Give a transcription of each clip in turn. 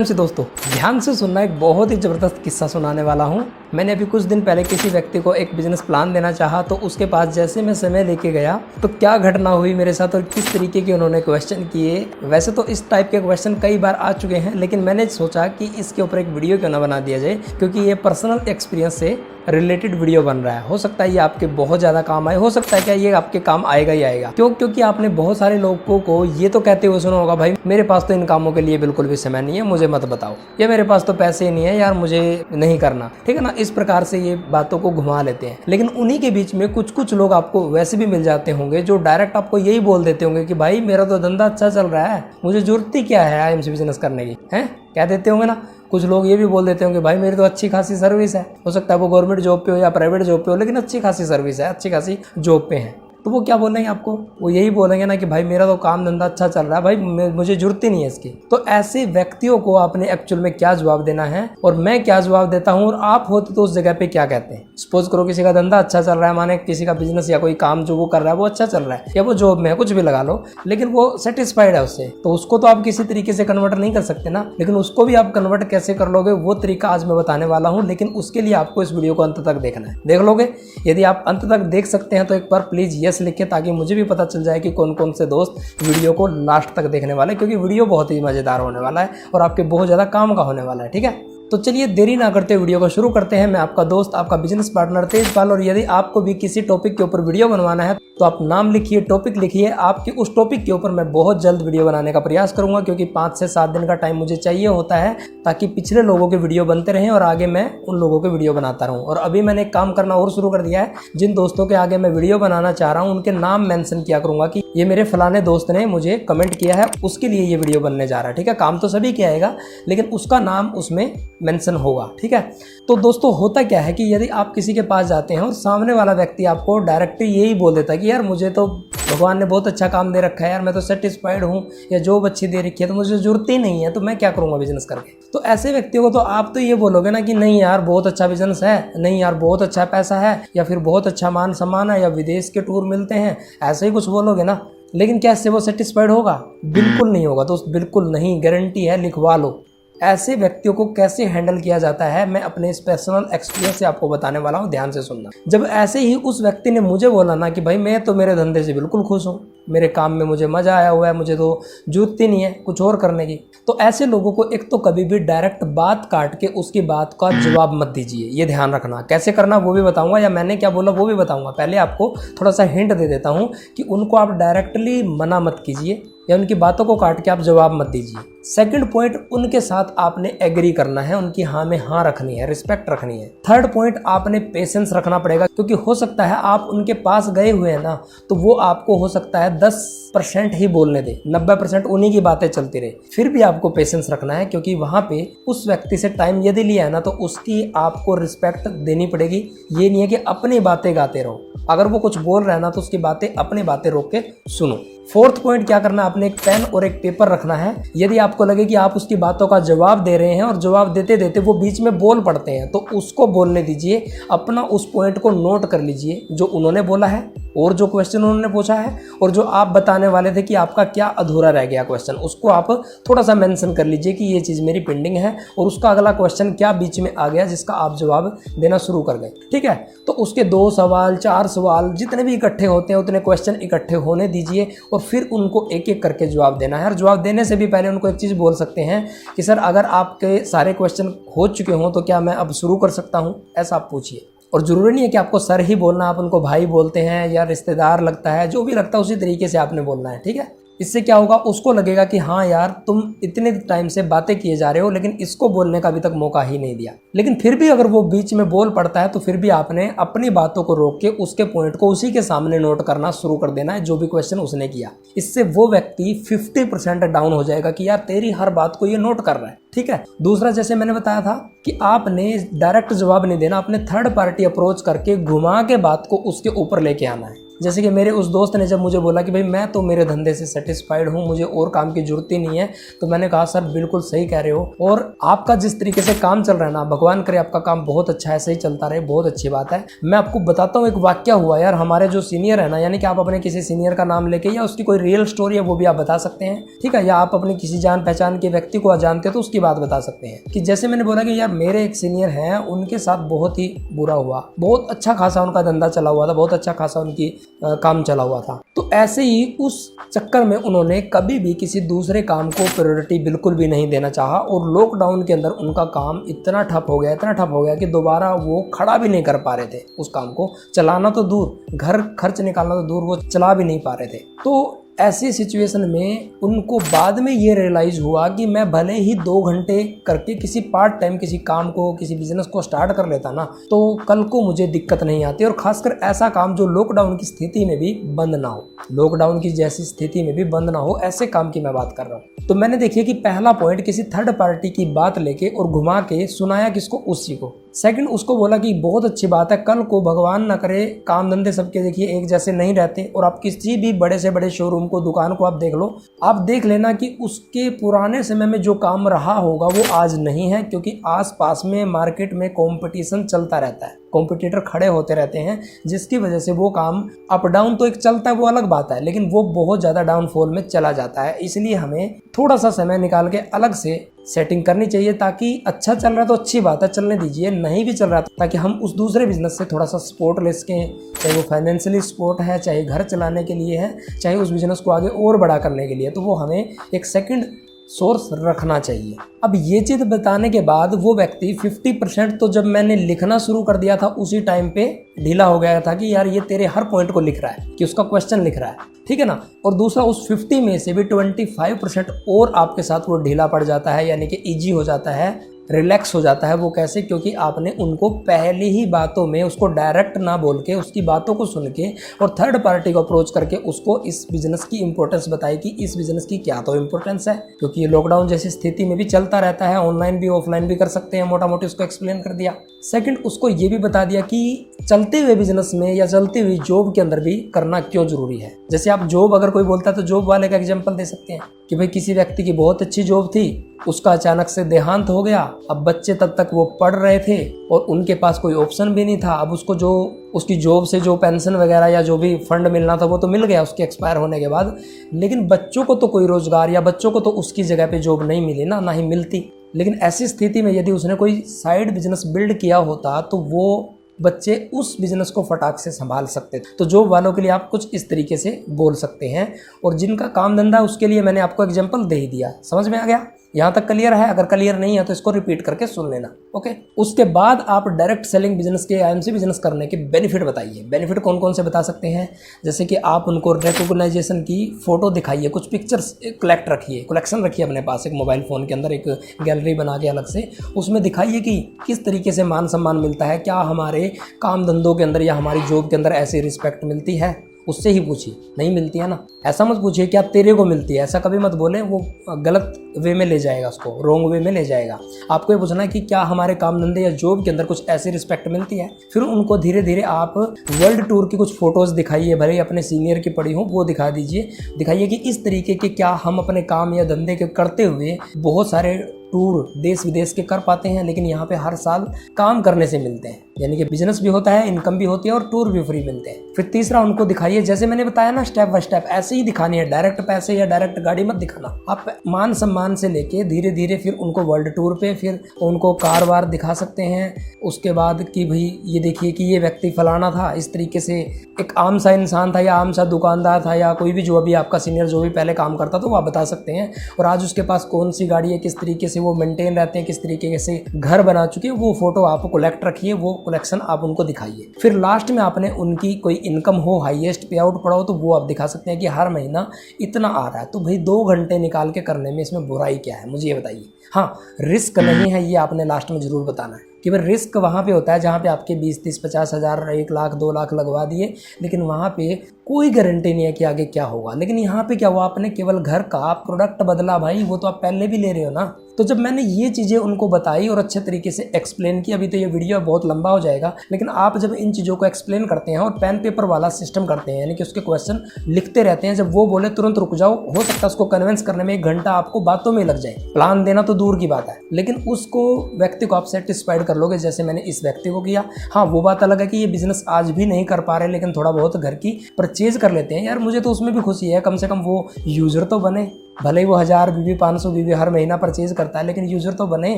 से दोस्तों ध्यान से सुनना, एक बहुत ही ज़बरदस्त किस्सा सुनाने वाला हूँ। मैंने अभी कुछ दिन पहले किसी व्यक्ति को एक बिजनेस प्लान देना चाहा, तो उसके पास जैसे मैं समय लेके गया तो क्या घटना हुई मेरे साथ और किस तरीके के उन्होंने क्वेश्चन किए। वैसे तो इस टाइप के क्वेश्चन कई बार आ चुके हैं, लेकिन मैंने सोचा कि इसके ऊपर एक वीडियो क्यों ना बना दिया जाए, क्योंकि ये पर्सनल एक्सपीरियंस से रिलेटेड वीडियो बन रहा है। हो सकता है ये आपके बहुत ज़्यादा काम आए, हो सकता है क्या ये आपके काम आएगा ही आएगा। क्योंकि आपने बहुत सारे लोगों को ये तो कहते हुए सुना होगा, भाई मेरे पास तो इन कामों के लिए बिल्कुल भी समय नहीं है, मुझे मत बताओ, या मेरे पास तो पैसे ही नहीं है यार, मुझे नहीं करना, ठीक है ना। इस प्रकार से ये बातों को घुमा लेते हैं। लेकिन उन्हीं के बीच में कुछ लोग आपको वैसे भी मिल जाते होंगे जो डायरेक्ट आपको यही बोल देते होंगे कि भाई मेरा तो धंधा अच्छा चल रहा है, मुझे जरूरत ही क्या है आईएमसी बिजनेस करने की, है कह देते होंगे ना। कुछ लोग ये भी बोल देते होंगे भाई मेरी तो अच्छी खासी सर्विस है। हो सकता है वो गवर्नमेंट जॉब पे हो या प्राइवेट जॉब पे हो, लेकिन अच्छी खासी सर्विस है, अच्छी खासी जॉब पे है। तो वो क्या बोलेंगे आपको, वो यही बोलेंगे ना कि भाई मेरा तो काम धंधा अच्छा चल रहा है, भाई मुझे जरूरत ही नहीं है इसकी। तो ऐसे व्यक्तियों को आपने एक्चुअल में क्या जवाब देना है और मैं क्या जवाब देता हूँ, और आप होते तो उस जगह पे क्या कहते हैं। सपोज करो किसी का धंधा अच्छा चल रहा है, माने किसी का बिजनेस या कोई काम जो वो कर रहा है वो अच्छा चल रहा है, या वो जॉब में है, कुछ भी लगा लो, लेकिन वो सेटिस्फाइड है उससे, तो उसको तो आप किसी तरीके से कन्वर्ट नहीं कर सकते ना। लेकिन उसको भी आप कन्वर्ट कैसे कर लोगे, वो तरीका आज मैं बताने वाला हूँ। लेकिन उसके लिए आपको इस वीडियो को अंत तक देखना है। देख लोगे? यदि आप अंत तक देख सकते हैं तो एक बार प्लीज यस लिखें, ताकि मुझे भी पता चल जाए कि कौन कौन से दोस्त वीडियो को लास्ट तक देखने वाले हैं, क्योंकि वीडियो बहुत ही मजेदार होने वाला है और आपके बहुत ज्यादा काम का होने वाला है। ठीक है, तो चलिए देरी ना करते वीडियो को शुरू करते हैं। मैं आपका दोस्त, आपका बिजनेस पार्टनर तेजपाल, और यदि आपको भी किसी टॉपिक के ऊपर वीडियो बनवाना है तो आप नाम लिखिए, टॉपिक लिखिए, आपकी उस टॉपिक के ऊपर मैं बहुत जल्द वीडियो बनाने का प्रयास करूंगा, क्योंकि 5 से 7 दिन का टाइम मुझे चाहिए होता है, ताकि पिछले लोगों के वीडियो बनते रहें और आगे मैं उन लोगों के वीडियो बनाता रहूं। और अभी मैंने एक काम करना और शुरू कर दिया है, जिन दोस्तों के आगे मैं वीडियो बनाना चाह रहा हूं उनके नाम मेंशन किया करूंगा कि ये मेरे फलाने दोस्त ने मुझे कमेंट किया है, उसके लिए ये वीडियो बनने जा रहा है। ठीक है, काम तो सभी के आएगा, लेकिन उसका नाम उसमें मेंशन होगा। ठीक है, तो दोस्तों होता क्या है कि यदि आप किसी के पास जाते हैं और सामने वाला व्यक्ति आपको डायरेक्टली यही बोल देता है कि यार मुझे तो भगवान ने बहुत अच्छा काम दे रखा है यार, मैं तो सेटिस्फाइड हूँ, या जॉब अच्छी दे रखी है, तो मुझे जरूरत ही नहीं है, तो मैं क्या करूँगा बिजनेस करके। तो ऐसे व्यक्तियों को तो आप तो ये बोलोगे ना कि नहीं यार बहुत अच्छा बिजनेस है, नहीं यार बहुत अच्छा पैसा है, या फिर बहुत अच्छा मान सम्मान है, या विदेश के टूर मिलते हैं, ऐसे ही कुछ बोलोगे ना। लेकिन क्या इससे वो सेटिस्फाइड होगा? बिल्कुल नहीं होगा दोस्त, बिल्कुल नहीं, गारंटी है, लिखवा लो। ऐसे व्यक्तियों को कैसे हैंडल किया जाता है मैं अपने इस पर्सनल एक्सपीरियंस से आपको बताने वाला हूँ, ध्यान से सुनना। जब ऐसे ही उस व्यक्ति ने मुझे बोला ना कि भाई मैं तो मेरे धंधे से बिल्कुल खुश हूँ, मेरे काम में मुझे मजा आया हुआ है, मुझे तो जरूरत ही नहीं है कुछ और करने की, तो ऐसे लोगों को एक तो कभी भी डायरेक्ट बात काट के उसकी बात का जवाब मत दीजिए। ये ध्यान रखना, कैसे करना वो भी बताऊंगा, या मैंने क्या बोला वो भी बताऊंगा। पहले आपको थोड़ा सा हिंट दे देता हूँ कि उनको आप डायरेक्टली मना मत कीजिए, या उनकी बातों को काट के आप जवाब मत दीजिए। सेकंड पॉइंट, उनके साथ आपने एग्री करना है, उनकी हाँ में हाँ रखनी है, रिस्पेक्ट रखनी है। थर्ड पॉइंट, आपने पेशेंस रखना पड़ेगा, क्योंकि हो सकता है आप उनके पास गए हुए हैं ना, तो वो आपको हो सकता है 10% ही बोलने दे, 90% उन्हीं की बातें चलती रहे। फिर भी आपको पेशेंस रखना है, क्योंकि वहां पे उस व्यक्ति से टाइम यदि लिया है ना, तो उसकी आपको रिस्पेक्ट देनी पड़ेगी। ये नहीं है कि अपनी बातें गाते रहो, अगर वो कुछ बोल रहा है ना तो उसकी बातें, अपनी बातें रोक के सुनो। फोर्थ पॉइंट क्या करना, आपने एक पेन और एक पेपर रखना है। यदि आपको लगे कि आप उसकी बातों का जवाब दे रहे हैं और जवाब देते देते वो बीच में बोल पड़ते हैं, तो उसको बोलने दीजिए, अपना उस पॉइंट को नोट कर लीजिए जो उन्होंने बोला है और जो क्वेश्चन उन्होंने पूछा है, और जो आप बताने वाले थे कि आपका क्या अधूरा रह गया क्वेश्चन, उसको आप थोड़ा सा मेंशन कर लीजिए कि ये चीज़ मेरी पेंडिंग है, और उसका अगला क्वेश्चन क्या बीच में आ गया जिसका आप जवाब देना शुरू कर गए। ठीक है, तो उसके 2 सवाल 4 सवाल जितने भी इकट्ठे होते हैं उतने क्वेश्चन इकट्ठे होने दीजिए, और फिर उनको एक एक करके जवाब देना है। और जवाब देने से भी पहले उनको एक चीज़ बोल सकते हैं कि सर अगर आपके सारे क्वेश्चन हो चुके हों तो क्या मैं अब शुरू कर सकता हूँ, ऐसा आप पूछिए। और ज़रूरी नहीं है कि आपको सर ही बोलना, आप उनको भाई बोलते हैं या रिश्तेदार लगता है, जो भी लगता है उसी तरीके से आपने बोलना है। ठीक है, इससे क्या होगा, उसको लगेगा कि हाँ यार तुम इतने टाइम से बातें किए जा रहे हो, लेकिन इसको बोलने का अभी तक मौका ही नहीं दिया। लेकिन फिर भी अगर वो बीच में बोल पड़ता है तो फिर भी आपने अपनी बातों को रोक के उसके पॉइंट को उसी के सामने नोट करना शुरू कर देना है, जो भी क्वेश्चन उसने किया। इससे वो व्यक्ति 50% डाउन हो जाएगा कि यार तेरी हर बात को ये नोट कर रहा है। ठीक है, दूसरा जैसे मैंने बताया था कि आपने डायरेक्ट जवाब नहीं देना, आपने थर्ड पार्टी अप्रोच करके घुमा के बात को उसके ऊपर लेके आना है। जैसे कि मेरे उस दोस्त ने जब मुझे बोला कि भाई मैं तो मेरे धंधे से सेटिस्फाइड हूँ, मुझे और काम की जरूरत ही नहीं है, तो मैंने कहा सर बिल्कुल सही कह रहे हो, और आपका जिस तरीके से काम चल रहा है ना, भगवान करे आपका काम बहुत अच्छा है, सही चलता रहे, बहुत अच्छी बात है। मैं आपको बताता हूँ एक वाक्य हुआ यार, हमारे जो सीनियर है ना, यानी कि आप अपने किसी सीनियर का नाम लेके या उसकी कोई रियल स्टोरी है वो भी आप बता सकते हैं, ठीक है, या आप अपने किसी जान पहचान के व्यक्ति को जानते हो तो उसकी बात बता सकते हैं। कि जैसे मैंने बोला कि यार मेरे एक सीनियर हैं, उनके साथ बहुत ही बुरा हुआ, बहुत अच्छा खासा उनका धंधा चला हुआ था, बहुत अच्छा खासा उनकी काम चला हुआ था। तो ऐसे ही उस चक्कर में उन्होंने कभी भी किसी दूसरे काम को प्रायोरिटी बिल्कुल भी नहीं देना चाहा, और लॉकडाउन के अंदर उनका काम इतना ठप हो गया कि दोबारा वो खड़ा भी नहीं कर पा रहे थे। उस काम को चलाना तो दूर, घर खर्च निकालना तो दूर, वो चला भी नहीं पा रहे थे। तो ऐसी सिचुएशन में उनको बाद में ये रियलाइज़ हुआ कि मैं भले ही 2 घंटे करके किसी पार्ट टाइम किसी काम को, किसी बिजनेस को स्टार्ट कर लेता ना, तो कल को मुझे दिक्कत नहीं आती। और खासकर ऐसा काम जो लॉकडाउन की स्थिति में भी बंद ना हो, लॉकडाउन की जैसी स्थिति में भी बंद ना हो, ऐसे काम की मैं बात कर रहा हूँ। तो मैंने देखिए कि पहला पॉइंट किसी थर्ड पार्टी की बात लेके और घुमा के सुनाया किसको, उसी को। सेकंड, उसको बोला कि बहुत अच्छी बात है, कल को भगवान ना करे काम धंधे सबके देखिए एक जैसे नहीं रहते, और आप किसी भी बड़े से बड़े शोरूम को, दुकान को आप देख लो, आप देख लेना कि उसके पुराने समय में जो काम रहा होगा वो आज नहीं है, क्योंकि आसपास में मार्केट में कंपटीशन चलता रहता है, कॉम्पिटिटर खड़े होते रहते हैं, जिसकी वजह से वो काम अप डाउन तो एक चलता है, वो अलग बात है, लेकिन वो बहुत ज़्यादा डाउनफॉल में चला जाता है। इसलिए हमें थोड़ा सा समय निकाल के अलग से सेटिंग करनी चाहिए, ताकि अच्छा चल रहा है तो अच्छी बात है, चलने दीजिए, नहीं भी चल रहा ताकि हम उस दूसरे बिजनेस से थोड़ा सा सपोर्ट ले सकें, चाहे वो फाइनेंशियली सपोर्ट है, चाहे घर चलाने के लिए है, चाहे उस बिजनेस को आगे और बड़ा करने के लिए, तो वो हमें एक सेकंड सोर्स रखना चाहिए। अब ये चीज़ बताने के बाद वो व्यक्ति 50% तो जब मैंने लिखना शुरू कर दिया था उसी टाइम पे ढीला हो गया था कि यार ये तेरे हर पॉइंट को लिख रहा है, कि उसका क्वेश्चन लिख रहा है, ठीक है ना। और दूसरा, उस 50 में से भी 25% और आपके साथ वो ढीला पड़ जाता है, यानी कि ईजी हो जाता है, रिलैक्स हो जाता है। वो कैसे? क्योंकि आपने उनको पहले ही बातों में उसको डायरेक्ट ना बोल के, उसकी बातों को सुन के और थर्ड पार्टी को अप्रोच करके उसको इस बिजनेस की इंपॉर्टेंस बताई कि इस बिजनेस की क्या तो इंपॉर्टेंस है, क्योंकि ये लॉकडाउन जैसी स्थिति में भी चलता रहता है, ऑनलाइन भी ऑफलाइन भी कर सकते हैं, मोटा मोटी उसको एक्सप्लेन कर दिया। सेकंड, उसको ये भी बता दिया कि चलते हुए बिजनेस में या चलती हुई जॉब के अंदर भी करना क्यों जरूरी है। जैसे आप जॉब, अगर कोई बोलता है तो जॉब वाले का एग्जांपल दे सकते हैं कि भाई किसी व्यक्ति की बहुत अच्छी जॉब थी, उसका अचानक से देहांत हो गया, अब बच्चे तब तक वो पढ़ रहे थे और उनके पास कोई ऑप्शन भी नहीं था। अब उसको जो उसकी जॉब से जो पेंशन वगैरह या जो भी फंड मिलना था वो तो मिल गया उसके एक्सपायर होने के बाद, लेकिन बच्चों को तो कोई रोजगार या बच्चों को तो उसकी जगह पे जॉब नहीं मिली ना ही मिलती। लेकिन ऐसी स्थिति में यदि उसने कोई साइड बिजनेस बिल्ड किया होता तो वो बच्चे उस बिजनेस को फटाक से संभाल सकते थे। तो जॉब वालों के लिए आप कुछ इस तरीके से बोल सकते हैं, और जिनका काम धंधा उसके लिए मैंने आपको एग्जांपल दे ही दिया। समझ में आ गया? यहाँ तक क्लियर है? अगर क्लियर नहीं है तो इसको रिपीट करके सुन लेना, ओके। उसके बाद आप डायरेक्ट सेलिंग बिजनेस के, आईएमसी बिजनेस करने के बेनिफिट बताइए। बेनिफिट कौन कौन से बता सकते हैं? जैसे कि आप उनको रिकॉग्नाइजेशन की फोटो दिखाइए, कुछ पिक्चर्स कलेक्शन रखिए अपने पास, एक मोबाइल फ़ोन के अंदर एक गैलरी बना के अलग से, उसमें दिखाइए कि किस तरीके से मान सम्मान मिलता है, क्या हमारे काम धंधों के अंदर या हमारी जॉब के अंदर ऐसी रिस्पेक्ट मिलती है। उससे ही पूछिए, नहीं मिलती है ना, ऐसा मत पूछिए क्या तेरे को मिलती है, ऐसा कभी मत बोले, वो गलत वे में ले जाएगा, उसको रॉन्ग वे में ले जाएगा। आपको ये पूछना है कि क्या हमारे काम धंधे या जॉब के अंदर कुछ ऐसी रिस्पेक्ट मिलती है। फिर उनको धीरे धीरे आप वर्ल्ड टूर की कुछ फोटोज़ दिखाइए, भले ही अपने सीनियर की पड़ी हो, वो दिखा दीजिए। दिखाइए कि इस तरीके के क्या हम अपने काम या धंधे के करते हुए बहुत सारे टूर देश विदेश के कर पाते हैं, लेकिन यहाँ पे हर साल काम करने से मिलते हैं, यानी कि बिजनेस भी होता है, इनकम भी होती है और टूर भी फ्री मिलते हैं। फिर तीसरा, उनको दिखाइए, जैसे मैंने बताया ना, स्टेप बाय स्टेप ऐसे ही दिखानी है, डायरेक्ट पैसे या डायरेक्ट गाड़ी मत दिखाना। आप मान सम्मान से लेके धीरे धीरे फिर उनको वर्ल्ड टूर पे, फिर उनको कार वार दिखा सकते हैं। उसके बाद कि भाई ये देखिए कि ये व्यक्ति फलाना था, इस तरीके से एक आम सा इंसान था या आम सा दुकानदार था या कोई भी जो अभी आपका सीनियर जो भी पहले काम करता, तो वो आप बता सकते हैं। और आज उसके पास कौन सी गाड़ी है, किस तरीके से वो मेंटेन रहते हैं, किस तरीके से घर बना चुके हैं, वो फोटो आप कलेक्ट रखिए, वो कलेक्शन आप उनको दिखाइए। फिर लास्ट में आपने उनकी कोई इनकम हो, हाईएस्ट पे आउट पड़ा हो, तो वो आप दिखा सकते हैं कि हर महीना इतना आ रहा है। तो भाई 2 घंटे निकाल के करने में इसमें बुराई क्या है, मुझे ये बताइए। हाँ, रिस्क नहीं है ये आपने लास्ट में ज़रूर बताना है कि भाई रिस्क वहाँ पे होता है जहाँ पे आपके 20-30-50 हज़ार 1 लाख 2 लाख लगवा दिए, लेकिन वहाँ पे कोई गारंटी नहीं है कि आगे क्या होगा। लेकिन यहाँ पे क्या हुआ, आपने केवल घर का प्रोडक्ट बदला भाई, वो तो आप पहले भी ले रहे हो ना। तो जब मैंने ये चीज़ें उनको बताई और अच्छे तरीके से एक्सप्लेन की, अभी तो ये वीडियो बहुत लंबा हो जाएगा, लेकिन आप जब इन चीज़ों को एक्सप्लेन करते हैं और पेन पेपर वाला सिस्टम करते हैं, यानी कि उसके क्वेश्चन लिखते रहते हैं, जब वो बोले तुरंत रुक जाओ, हो सकता है उसको कन्विंस करने में 1 घंटा आपको बातों में लग जाए। प्लान देना तो दूर की बात है, लेकिन उसको व्यक्ति को आप सेटिस्फाइड कर लोगे, जैसे मैंने इस व्यक्ति को किया। हाँ, वो बात अलग है कि ये बिजनेस आज भी नहीं कर पा रहे, लेकिन थोड़ा बहुत घर की परचेज कर लेते हैं। यार मुझे तो उसमें भी खुशी है, कम से कम वो यूज़र तो बने, भले ही वो 1000 बीबी 500 बीबी हर महीना परचेज करता है, लेकिन यूज़र तो बने।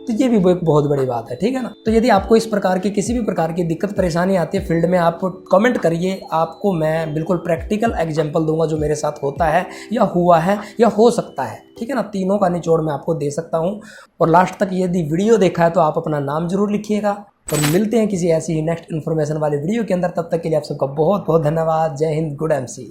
तो ये भी एक बहुत बड़ी बात है, ठीक है ना। तो यदि आपको इस प्रकार की किसी भी प्रकार की दिक्कत परेशानी आती है फील्ड में, आप कमेंट करिए, आपको मैं बिल्कुल प्रैक्टिकल एग्जाम्पल दूंगा जो मेरे साथ होता है या हुआ है या हो सकता है, ठीक है ना। तीनों का निचोड़ मैं आपको दे सकता हूँ। और लास्ट तक यदि वीडियो देखा है तो आप अपना नाम जरूर लिखिएगा, और मिलते हैं किसी ऐसी ही नेक्स्ट इन्फॉर्मेशन वाली वीडियो के अंदर। तब तक के लिए आप सबका बहुत बहुत धन्यवाद। जय हिंद, गुड MC।